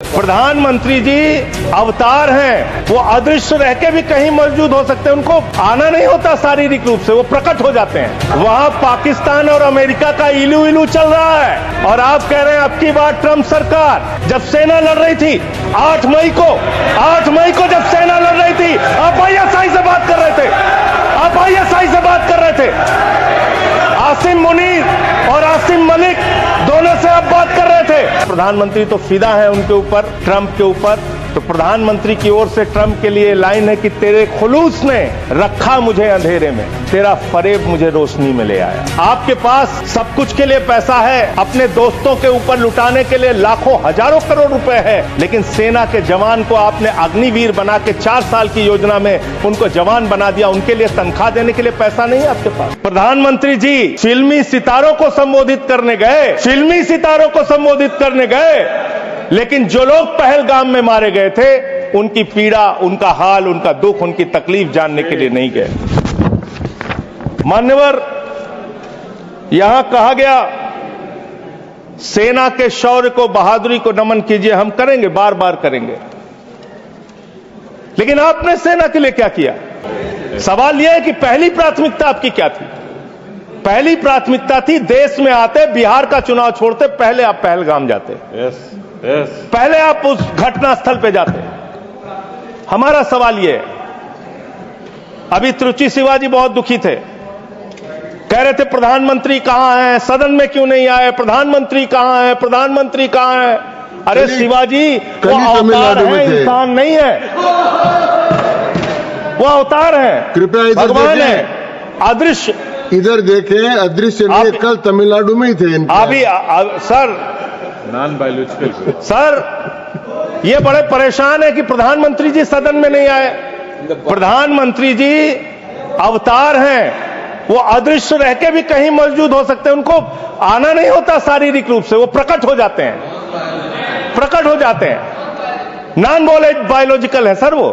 प्रधानमंत्री जी अवतार हैं, वो अदृश्य रह के भी कहीं मौजूद हो सकते हैं, उनको आना नहीं होता शारीरिक रूप से, वो प्रकट हो जाते हैं। वहां पाकिस्तान और अमेरिका का इलू इलू चल रहा है और आप कह रहे हैं अब की बार ट्रंप सरकार, जब सेना लड़ रही थी 8 मई को जब सेना लड़ रही थी, आप आईएसआई से बात कर रहे थे, आसिम मुनीर और आसिम मलिक दोनों से आप बात कर रहे थे। प्रधानमंत्री तो फिदा है उनके ऊपर, ट्रंप के ऊपर। तो प्रधानमंत्री की ओर से ट्रंप के लिए लाइन है कि तेरे खुलूस ने रखा मुझे अंधेरे में, तेरा फरेब मुझे रोशनी में ले आया। आपके पास सब कुछ के लिए पैसा है, अपने दोस्तों के ऊपर लुटाने के लिए लाखों हजारों करोड़ रुपए है, लेकिन सेना के जवान को आपने अग्निवीर बना के 4 साल की योजना में उनको जवान बना दिया, उनके लिए तनख्वाह देने के लिए पैसा नहीं है आपके पास। प्रधानमंत्री जी फिल्मी सितारों को संबोधित करने गए, लेकिन जो लोग पहलगाम में मारे गए थे उनकी पीड़ा, उनका हाल, उनका दुख, उनकी तकलीफ जानने के लिए नहीं गए। मान्यवर, यहां कहा गया सेना के शौर्य को, बहादुरी को नमन कीजिए। हम करेंगे, बार बार करेंगे, लेकिन आपने सेना के लिए क्या किया? सवाल यह है कि पहली प्राथमिकता आपकी क्या थी? पहली प्राथमिकता थी देश में आते, बिहार का चुनाव छोड़ते, पहले आप पहलगाम जाते। पहले आप उस घटना स्थल पे जाते। हमारा सवाल यह है, अभी त्रुचि शिवाजी बहुत दुखी थे, कह रहे थे प्रधानमंत्री कहां हैं, सदन में क्यों नहीं आए, प्रधानमंत्री कहां हैं। अरे शिवाजी वो अवतार है, इंसान नहीं है, वो अवतार है, कृपया भगवान है, अदृश्य। इधर देखें, अदृश्य नहीं, कल तमिलनाडु में ही थे अभी सर, नॉन बायोलॉजिकल सर ये बड़े परेशान है कि प्रधानमंत्री जी सदन में नहीं आए। प्रधानमंत्री जी अवतार हैं, वो अदृश्य रह के भी कहीं मौजूद हो सकते हैं, उनको आना नहीं होता शारीरिक रूप से, वो प्रकट हो जाते हैं। नॉन बायोलॉजिकल है सर वो,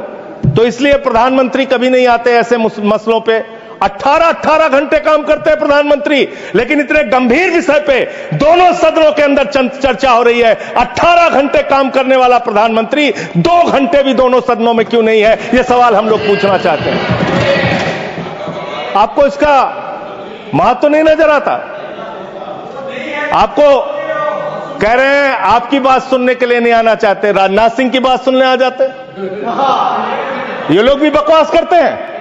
तो इसलिए प्रधानमंत्री कभी नहीं आते ऐसे मसलों पे। 18 घंटे काम करते हैं प्रधानमंत्री, लेकिन इतने गंभीर विषय पे दोनों सदनों के अंदर चर्चा हो रही है। 18 घंटे काम करने वाला प्रधानमंत्री 2 घंटे भी दोनों सदनों में क्यों नहीं है, यह सवाल हम लोग पूछना चाहते हैं। आपको इसका महत्व नहीं नजर आता? आपको कह रहे हैं आपकी बात सुनने के लिए नहीं आना चाहते, राजनाथ सिंह की बात सुनने आ जाते। ये लोग भी बकवास करते हैं।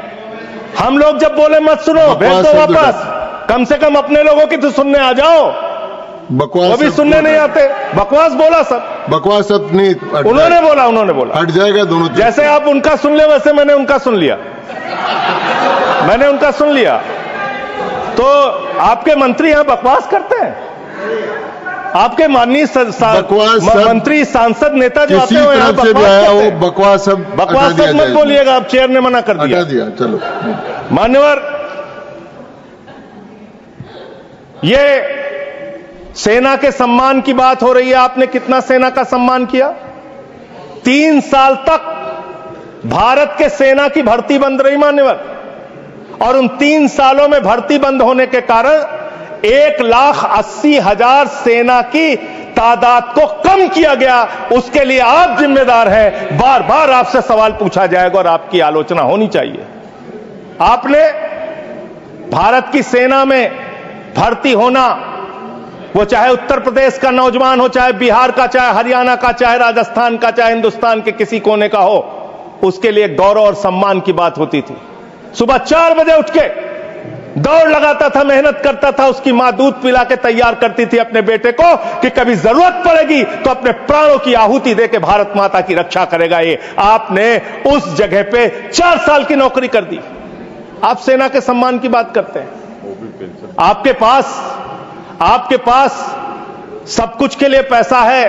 हम लोग जब बोले मत सुनो, भेज दो वापस, कम से कम अपने लोगों की तो सुनने आ जाओ। बकवास वो भी सुनने नहीं आते, बकवास बोला सब, बकवास सब नहीं, उन्होंने बोला हट जाएगा दोनों। जैसे आप उनका सुन ले, वैसे मैंने उनका सुन लिया। तो आपके मंत्री यहां बकवास करते हैं? आपके माननीय मंत्री, सांसद, नेता जो आते हैं यहां बकवास मत बोलिएगा, आप चेयर ने मना कर दिया। चलो मान्यवर, ये सेना के सम्मान की बात हो रही है। आपने कितना सेना का सम्मान किया? 3 साल तक भारत के सेना की भर्ती बंद रही मान्यवर, और उन 3 सालों में भर्ती बंद होने के कारण 1,80,000 सेना की तादाद को कम किया गया। उसके लिए आप जिम्मेदार हैं। बार बार आपसे सवाल पूछा जाएगा और आपकी आलोचना होनी चाहिए। आपने भारत की सेना में भर्ती होना, वो चाहे उत्तर प्रदेश का नौजवान हो, चाहे बिहार का, चाहे हरियाणा का, चाहे राजस्थान का, चाहे हिंदुस्तान के किसी कोने का हो, उसके लिए गौरव और सम्मान की बात होती थी। सुबह 4 बजे उठ के दौड़ लगाता था, मेहनत करता था, उसकी मां दूध पिला के तैयार करती थी अपने बेटे को कि कभी जरूरत पड़ेगी तो अपने प्राणों की आहुति देके भारत माता की रक्षा करेगा। ये आपने उस जगह पे 4 साल की नौकरी कर दी। आप सेना के सम्मान की बात करते हैं। आपके पास सब कुछ के लिए पैसा है,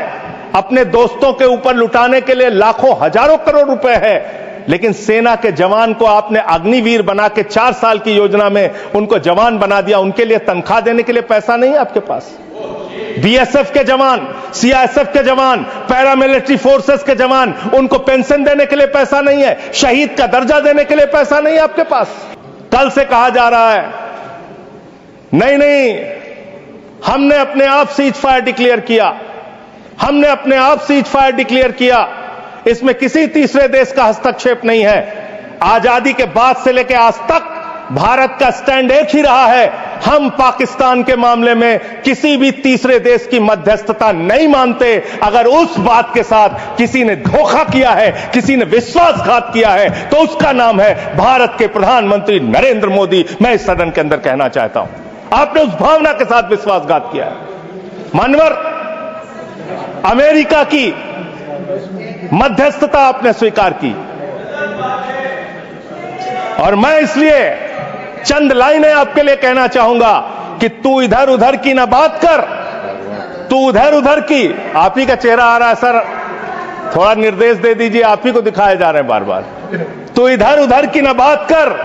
अपने दोस्तों के ऊपर लुटाने के लिए लाखों हजारों करोड़ रुपए है, लेकिन सेना के जवान को आपने अग्निवीर बना के 4 साल की योजना में उनको जवान बना दिया, उनके लिए तनख्वाह देने के लिए पैसा नहीं है आपके पास। बीएसएफ के जवान, सीआईएसएफ के जवान, पैरामिलिट्री फोर्सेस के जवान, उनको पेंशन देने के लिए पैसा नहीं है, शहीद का दर्जा देने के लिए पैसा नहीं है आपके पास। कल से कहा जा रहा है नहीं, हमने अपने आप सीज फायर डिक्लेयर किया, हमने अपने आप सीज फायर डिक्लेयर किया, इसमें किसी तीसरे देश का हस्तक्षेप नहीं है। आजादी के बाद से लेकर आज तक भारत का स्टैंड एक ही रहा है, हम पाकिस्तान के मामले में किसी भी तीसरे देश की मध्यस्थता नहीं मानते। अगर उस बात के साथ किसी ने धोखा किया है, किसी ने विश्वासघात किया है, तो उसका नाम है भारत के प्रधानमंत्री नरेंद्र मोदी। मैं इस सदन के अंदर कहना चाहता हूं, आपने उस भावना के साथ विश्वासघात किया है। मान्यवर, अमेरिका की मध्यस्थता आपने स्वीकार की, और मैं इसलिए चंद लाइनें आपके लिए कहना चाहूंगा कि तू इधर उधर की ना बात कर, तू उधर उधर की। आप ही का चेहरा आ रहा है सर, थोड़ा निर्देश दे दीजिए, आप ही को दिखाए जा रहे हैं बार बार। तू इधर उधर की ना बात कर,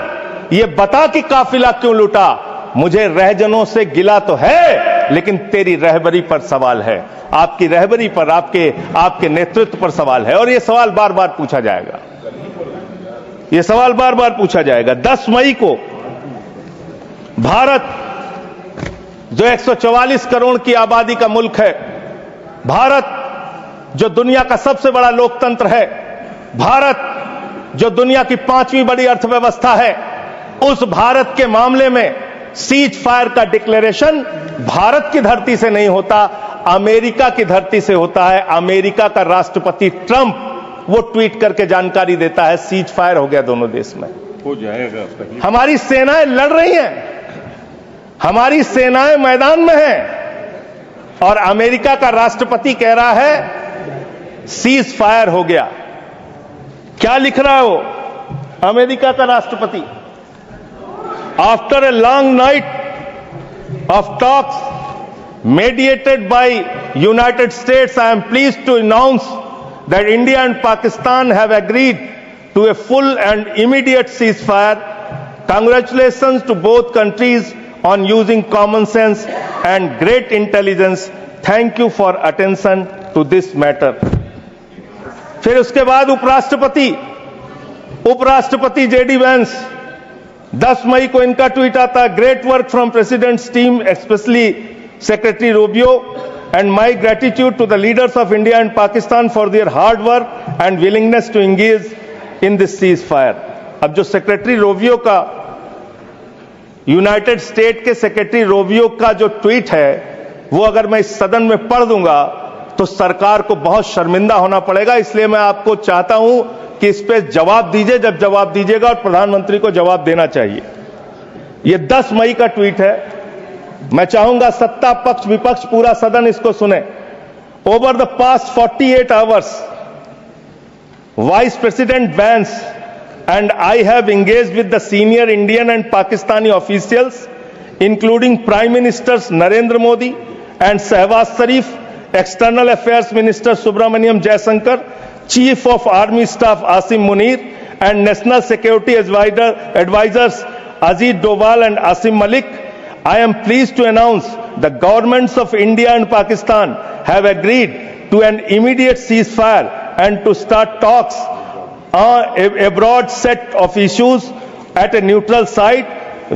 ये बता कि काफिला क्यों लूटा। मुझे रहजनों से गिला तो है, लेकिन तेरी रहबरी पर सवाल है, आपकी रहबरी पर, आपके नेतृत्व पर सवाल है, और यह सवाल बार बार पूछा जाएगा, यह सवाल बार बार पूछा जाएगा। 10 मई को भारत, जो 144 करोड़ की आबादी का मुल्क है, भारत जो दुनिया का सबसे बड़ा लोकतंत्र है, भारत जो दुनिया की 5वीं बड़ी अर्थव्यवस्था है, उस भारत के मामले में सीज फायर का डिक्लेरेशन भारत की धरती से नहीं होता, अमेरिका की धरती से होता है। अमेरिका का राष्ट्रपति ट्रंप वो ट्वीट करके जानकारी देता है सीज फायर हो गया दोनों देश में। हो जाएगा। हमारी सेनाएं लड़ रही हैं, हमारी सेनाएं मैदान में हैं, और अमेरिका का राष्ट्रपति कह रहा है सीज फायर हो गया। क्या लिख रहा है वो अमेरिका का राष्ट्रपति? After a long night of talks mediated by United States, I am pleased to announce that India and Pakistan have agreed to a full and immediate ceasefire. Congratulations to both countries on using common sense and great intelligence. Thank you for attention to this matter. फिर उसके बाद उपराष्ट्रपति JD Vance, 10 मई को इनका tweet आता है, great work from president's team, specially Secretary Rubio, and my gratitude to the leaders of India and Pakistan for their hard work and willingness to engage in this ceasefire. अब जो secretary Rovio का, United state के secretary Rovio का जो tweet है, वो अगर मैं इस सदन में पढ़ दूंगा तो सरकार को बहुत शर्मिंदा होना पड़ेगा। इसलिए मैं आपको चाहता हूं कि इस पे जवाब दीजिए, जब जवाब दीजिएगा, और प्रधानमंत्री को जवाब देना चाहिए। ये 10 मई का ट्वीट है। मैं चाहूंगा सत्ता पक्ष विपक्ष पूरा सदन इसको सुने। Over the past 48 hours vice president Vance and I have engaged with the senior Indian and Pakistani officials, including Prime Ministers Narendra Modi and Shehbaz Sharif, External Affairs Minister Subramaniam Jaishankar, Chief of Army Staff Asim Munir, and National Security Advisors Ajit Doval and Asim Malik. I am pleased to announce the governments of India and Pakistan have agreed to an immediate ceasefire and to start talks on a broad set of issues at a neutral site.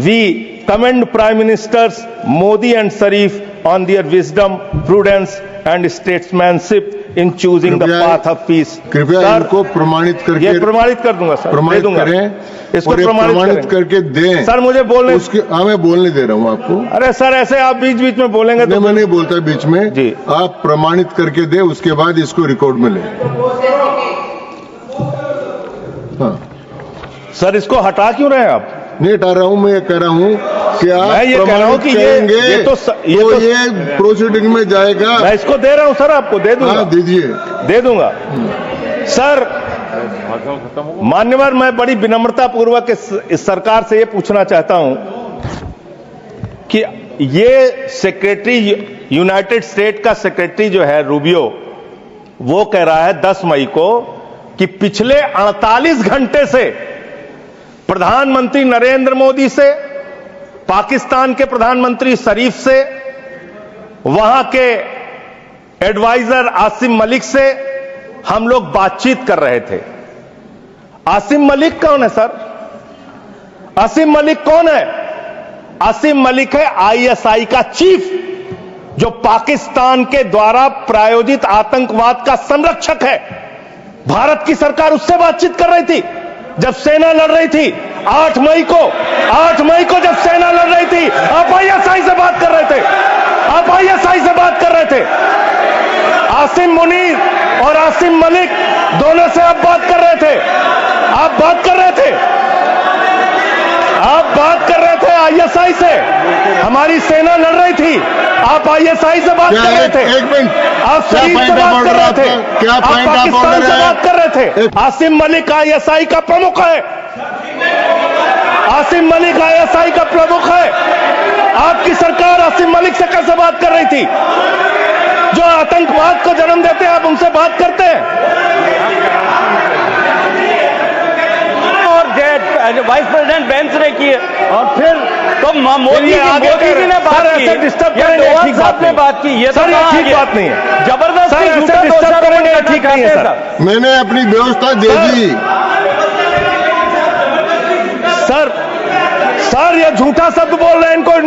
We commend Prime Ministers Modi and Sharif on their wisdom, prudence and statesmanship in choosing the path of peace. कृपया इनको प्रमाणित करके, ये प्रमाणित कर दूंगा sir, प्रमाणित दे दूंगा करें, इसको और प्रमाणित करके दें सर। मुझे बोलने, उसके, हाँ मैं बोलने दे रहा हूँ आपको। अरे सर ऐसे आप बीच बीच में बोलेंगे तो मैं नहीं बोलता बीच में जी। आप प्रमाणित करके दे, उसके बाद इसको रिकॉर्ड में ले। हाँ सर इसको हटा क्यों रहे हैं आप? नहीं हटा रहा हूँ, मैं ये कह रहा हूँ कि आप मैं ये कह रहा हूँ कि ये प्रोसीडिंग में जाएगा। मैं इसको दे रहा हूँ सर, आपको दे दूंगा। हाँ दीजिए, दे दूंगा सर। मान्यवर, मैं बड़ी विनम्रता पूर्वक इस सरकार से ये पूछना चाहता हूं कि ये सेक्रेटरी, यूनाइटेड स्टेट का सेक्रेटरी जो है रूबियो, वो कह रहा है 10 मई को कि पिछले 48 घंटे से प्रधानमंत्री नरेंद्र मोदी से, पाकिस्तान के प्रधानमंत्री शरीफ से, वहां के एडवाइजर आसिम मलिक से हम लोग बातचीत कर रहे थे। आसिम मलिक कौन है सर? आसिम मलिक कौन है? आसिम मलिक है आईएसआई का चीफ। जो पाकिस्तान के द्वारा प्रायोजित आतंकवाद का संरक्षक है, भारत की सरकार उससे बातचीत कर रही थी जब सेना लड़ रही थी। 8 मई को जब सेना लड़ रही थी, आप आईएसआई से बात कर रहे थे, आप आईएसआई से बात कर रहे थे। आसिम मुनीर और आसिम मलिक दोनों से आप बात कर रहे थे, आप बात कर रहे थे आईएसआई से। हमारी सेना लड़ रही थी, आप आईएसआई से बात कर रहे थे, एक मिनट, आप शरीफ से बात कर रहे थे, क्या आप पॉइंट आप पाकिस्तान से बात कर रहे थे। एक- आसिम मलिक आईएसआई का प्रमुख है, आसिम मलिक आईएसआई का प्रमुख है। आपकी सरकार आसिम मलिक से कैसे बात कर रही थी? जो आतंकवाद को जन्म देते हैं, आप उनसे बात करते हैं। और वाइस प्रेसिडेंट बेंच ने की है, और फिर तो मोदी जी ने बात की, डिस्टर्ब या करेंगे, डोभाल ठीक साहब बात ने नहीं। बात की, ये तो सर, ये कहाँ ठीक आगे? बात नहीं है। जबरदस्ती सर, ऐसे झूठा डिस्टर्ब दोषारोपण करेंगे, करना ठीक नहीं है, चाहते सर। हैं, मैंने अपनी व्यवस्था दे दी। सर ये झूठा शब्द बोल रहे हैं, इनको आप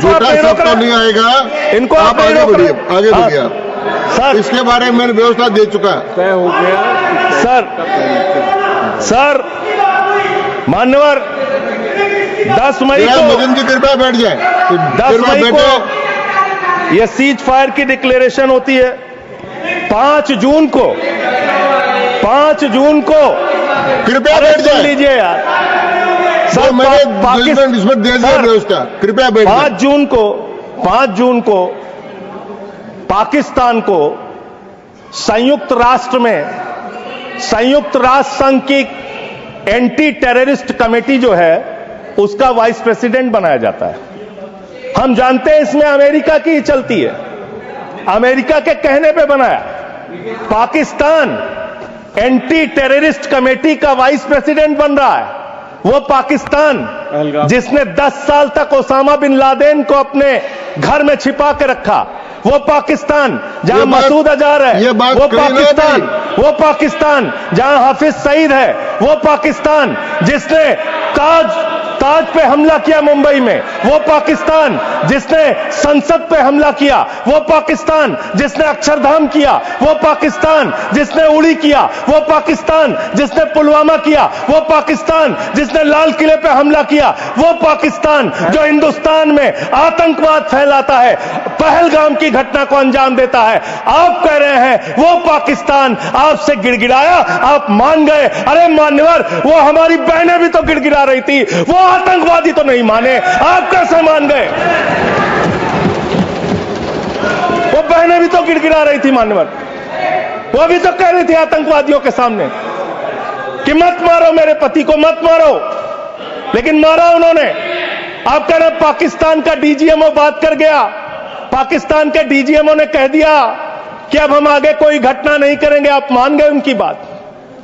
झूठा पेड़ों शब्द तो करें। नहीं आएगा। इनको आप आगे पेड़ों बढ़िए, करें। आगे हाँ, बढ़िए। सर इसके बारे में मैंने व्यवस्था दे चुका। तय हो गया। सर मान्यवर 10 मई को मदन जी कृपया बैठ जाए। 10 कृपया मई बैठे। को यह सीज फायर की डिक्लेरेशन होती है। 5 जून को कृपया अरे बैठ सुन जाए। लीजिए यार सर सर, मैंने पाकिस्तान इसमें दे दिया व्यवस्था। कृपया बैठ जाए। 5 जून को पाकिस्तान को संयुक्त राष्ट्र संघ की एंटी टेररिस्ट कमेटी जो है उसका वाइस प्रेसिडेंट बनाया जाता है। हम जानते हैं इसमें अमेरिका की ही चलती है, अमेरिका के कहने पे बनाया। पाकिस्तान एंटी टेररिस्ट कमेटी का वाइस प्रेसिडेंट बन रहा है। वो पाकिस्तान जिसने 10 साल तक ओसामा बिन लादेन को अपने घर में छिपा के रखा, वो पाकिस्तान जहां मसूद अजहर है, ये बात वो पाकिस्तान जहां हाफिज सईद है, वो पाकिस्तान जिसने ताज पे हमला किया मुंबई में, वो पाकिस्तान जिसने संसद पे हमला किया, वो पाकिस्तान जिसने अक्षरधाम किया, वो पाकिस्तान जिसने उड़ी किया, वो पाकिस्तान जिसने पुलवामा किया, वो पाकिस्तान जिसने लाल किले पे हमला किया, वो पाकिस्तान जो हिंदुस्तान में आतंकवाद फैलाता है, पहलगाम की घटना को अंजाम देता है। आप कह रहे हैं वो पाकिस्तान आपसे गिड़गिड़ाया, आप मान गए। अरे मान्यवर, वो हमारी बहनें भी तो गिड़गिड़ा रही थी, वो आतंकवादी तो नहीं माने, आप कैसे मान गए? वो बहनें भी तो गिड़गिड़ा रही थी मान्यवर, वो भी तो कह रही थी आतंकवादियों के सामने कि मत मारो मेरे पति को, मत मारो, लेकिन मारा उन्होंने। आप कह रहे पाकिस्तान का डीजीएमओ बात कर गया, पाकिस्तान के डीजीएमओ ने कह दिया कि अब हम आगे कोई घटना नहीं करेंगे। आप मान गए उनकी बात?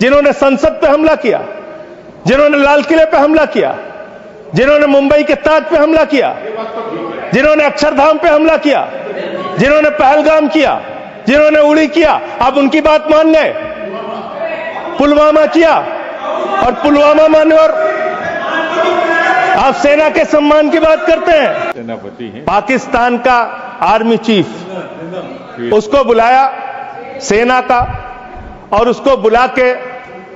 जिन्होंने संसद पे हमला किया, जिन्होंने लाल किले पे हमला किया, जिन्होंने मुंबई के ताज पे हमला किया, जिन्होंने अक्षरधाम पे हमला किया, जिन्होंने पहलगाम किया, जिन्होंने उड़ी किया, आप उनकी बात मान गए? पुलवामा किया, और पुलवामा मान्यवर आप सेना के सम्मान की बात करते हैं। सेनापति हैं। पाकिस्तान का आर्मी चीफ, उसको बुलाया सेना का, और उसको बुला के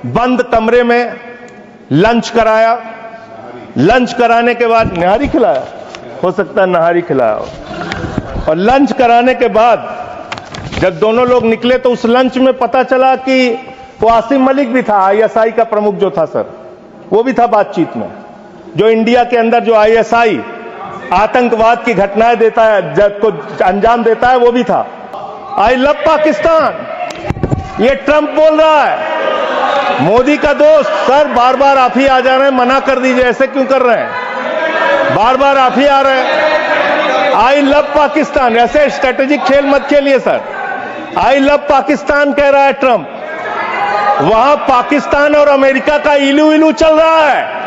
बंद कमरे में लंच कराया। लंच कराने के बाद नहारी खिलाया, हो सकता है नहारी खिलाया हो। और लंच कराने के बाद जब दोनों लोग निकले तो उस लंच में पता चला कि वो आसिम मलिक भी था, आईएसआई का प्रमुख जो था सर, वो भी था बातचीत में। जो इंडिया के अंदर जो आईएसआई आतंकवाद की घटनाएं देता है, जब को अंजाम देता है, वो भी था। आई लव पाकिस्तान, ये ट्रंप बोल रहा है, मोदी का दोस्त। सर बार बार आप ही आ जा रहे हैं, मना कर दीजिए, ऐसे क्यों कर रहे हैं? बार बार आप ही आ रहे हैं। आई लव पाकिस्तान, ऐसे स्ट्रेटेजिक खेल मत खेलिए सर। आई लव पाकिस्तान कह रहा है ट्रंप, वहां पाकिस्तान और अमेरिका का इलू इलू चल रहा है,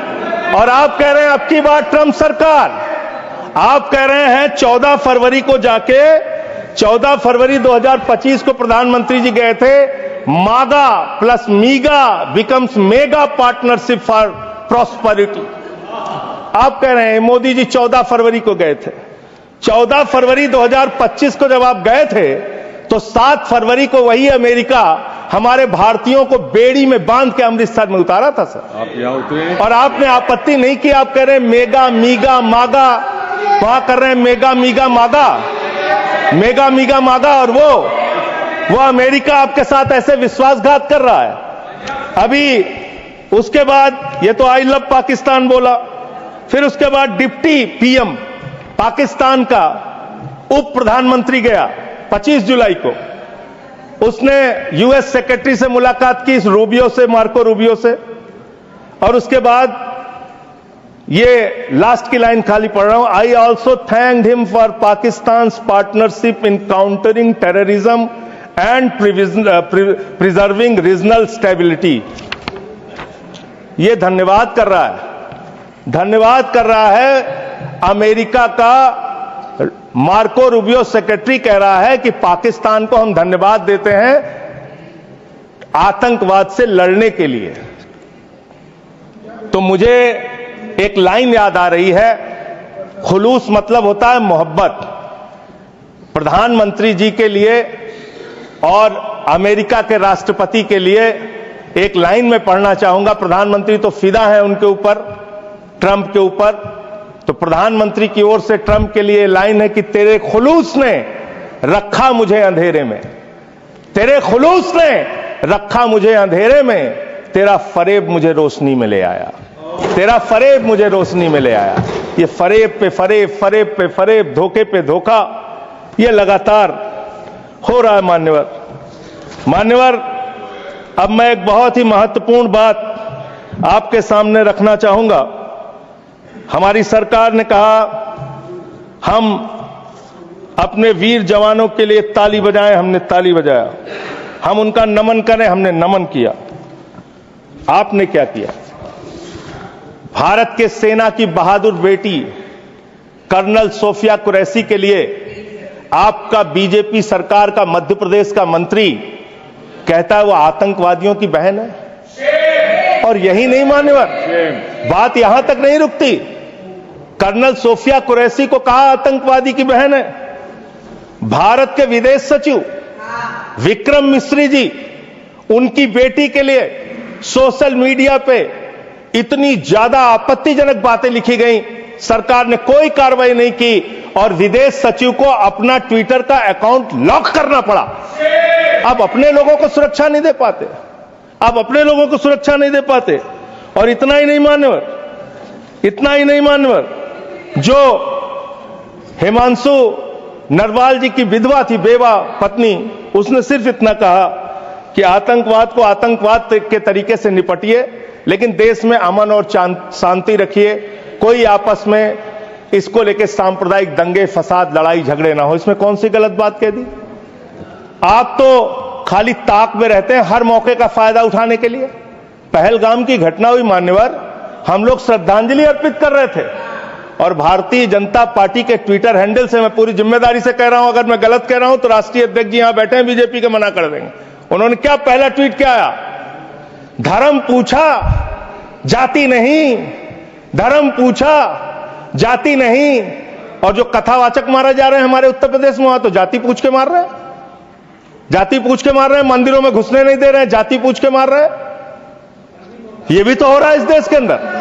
और आप कह रहे हैं अब की बार ट्रंप सरकार। आप कह रहे हैं 14 फरवरी को जाके, 14 फरवरी 2025 को प्रधानमंत्री जी गए थे, मागा plus मीगा becomes mega partnership for prosperity. आप कह रहे हैं मोदी जी 14 फरवरी को गए थे। 14 फरवरी 2025 को जब आप गए थे तो 7 फरवरी को वही अमेरिका हमारे भारतीयों को बेड़ी में बांध के अमृतसर में उतारा था सर। आप यहाँ उतरे, और आपने आपत्ति नहीं की। आप कह रहे हैं मेगा मीगा मागा, वहां कर रहे हैं मेगा मीगा मागा, मेगा मीगा मागा, और वो अमेरिका आपके साथ ऐसे विश्वासघात कर रहा है। अभी उसके बाद ये तो आई लव पाकिस्तान बोला, फिर उसके बाद डिप्टी पीएम पाकिस्तान का उप प्रधानमंत्री गया 25 जुलाई को, उसने यूएस सेक्रेटरी से मुलाकात की, रूबियो से, मार्को रूबियो से, और उसके बाद ये लास्ट की लाइन खाली पढ़ रहा हूं, I also thanked him for Pakistan partnership in countering terrorism and preserving regional stability. ये धन्यवाद कर रहा है, धन्यवाद कर रहा है। अमेरिका का मार्को रूबियो सेक्रेटरी कह रहा है कि पाकिस्तान को हम धन्यवाद देते हैं आतंकवाद से लड़ने के लिए। तो मुझे एक लाइन याद आ रही है, खुलूस मतलब होता है मोहब्बत। प्रधानमंत्री जी के लिए और अमेरिका के राष्ट्रपति के लिए एक लाइन में पढ़ना चाहूंगा। प्रधानमंत्री तो फिदा है उनके ऊपर, ट्रंप के ऊपर, तो प्रधानमंत्री की ओर से ट्रंप के लिए लाइन है कि तेरे खुलूस ने रखा मुझे अंधेरे में, तेरे खुलूस ने रखा मुझे अंधेरे में, तेरा फरेब मुझे रोशनी में ले आया, तेरा फरेब मुझे रोशनी में ले आया। ये फरेब पे फरेब, फरेब पे फरेब, धोखे पे धोखा, ये लगातार हो रहा है। मान्यवर, अब मैं एक बहुत ही महत्वपूर्ण बात आपके सामने रखना चाहूंगा। हमारी सरकार ने कहा हम अपने वीर जवानों के लिए ताली बजाएं, हमने ताली बजाया। हम उनका नमन करें, हमने नमन किया। आपने क्या किया? भारत के सेना की बहादुर बेटी कर्नल सोफिया कुरैशी के लिए आपका बीजेपी सरकार का मध्य प्रदेश का मंत्री कहता है वो आतंकवादियों की बहन है। और यही नहीं मान्यवर, बात यहां तक नहीं रुकती। कर्नल सोफिया कुरैशी को कहा आतंकवादी की बहन है। भारत के विदेश सचिव विक्रम मिश्री जी, उनकी बेटी के लिए सोशल मीडिया पे इतनी ज्यादा आपत्तिजनक बातें लिखी गई, सरकार ने कोई कार्रवाई नहीं की और विदेश सचिव को अपना ट्विटर का अकाउंट लॉक करना पड़ा। अब अपने लोगों को सुरक्षा नहीं दे पाते, अब अपने लोगों को सुरक्षा नहीं दे पाते। और इतना ही नहीं मान्यवर, इतना ही नहीं मान्यवर, जो हिमांशु नरवाल जी की विधवा थी, बेवा पत्नी, उसने सिर्फ इतना कहा कि आतंकवाद को आतंकवाद के तरीके से निपटिए, लेकिन देश में अमन और शांति रखिए, कोई आपस में इसको लेके सांप्रदायिक दंगे फसाद लड़ाई झगड़े ना हो। इसमें कौन सी गलत बात कह दी? आप तो खाली ताक में रहते हैं हर मौके का फायदा उठाने के लिए। पहलगाम की घटना हुई मान्यवर, हम लोग श्रद्धांजलि अर्पित कर रहे थे और भारतीय जनता पार्टी के ट्विटर हैंडल से, मैं पूरी जिम्मेदारी से कह रहा हूं, अगर मैं गलत कह रहा हूं तो राष्ट्रीय अध्यक्ष जी यहां बैठे हैं बीजेपी के, मना कर देंगे। उन्होंने क्या पहला ट्वीट क्या आया? धर्म पूछा जाति नहीं, धर्म पूछा जाति नहीं। और जो कथावाचक मारे जा रहे हैं हमारे उत्तर प्रदेश में, वहां तो जाति पूछ के मार रहे हैं, जाति पूछ के मार रहे हैं, मंदिरों में घुसने नहीं दे रहे हैं, जाति पूछ के मार रहे हैं। ये भी तो हो रहा है इस देश के अंदर।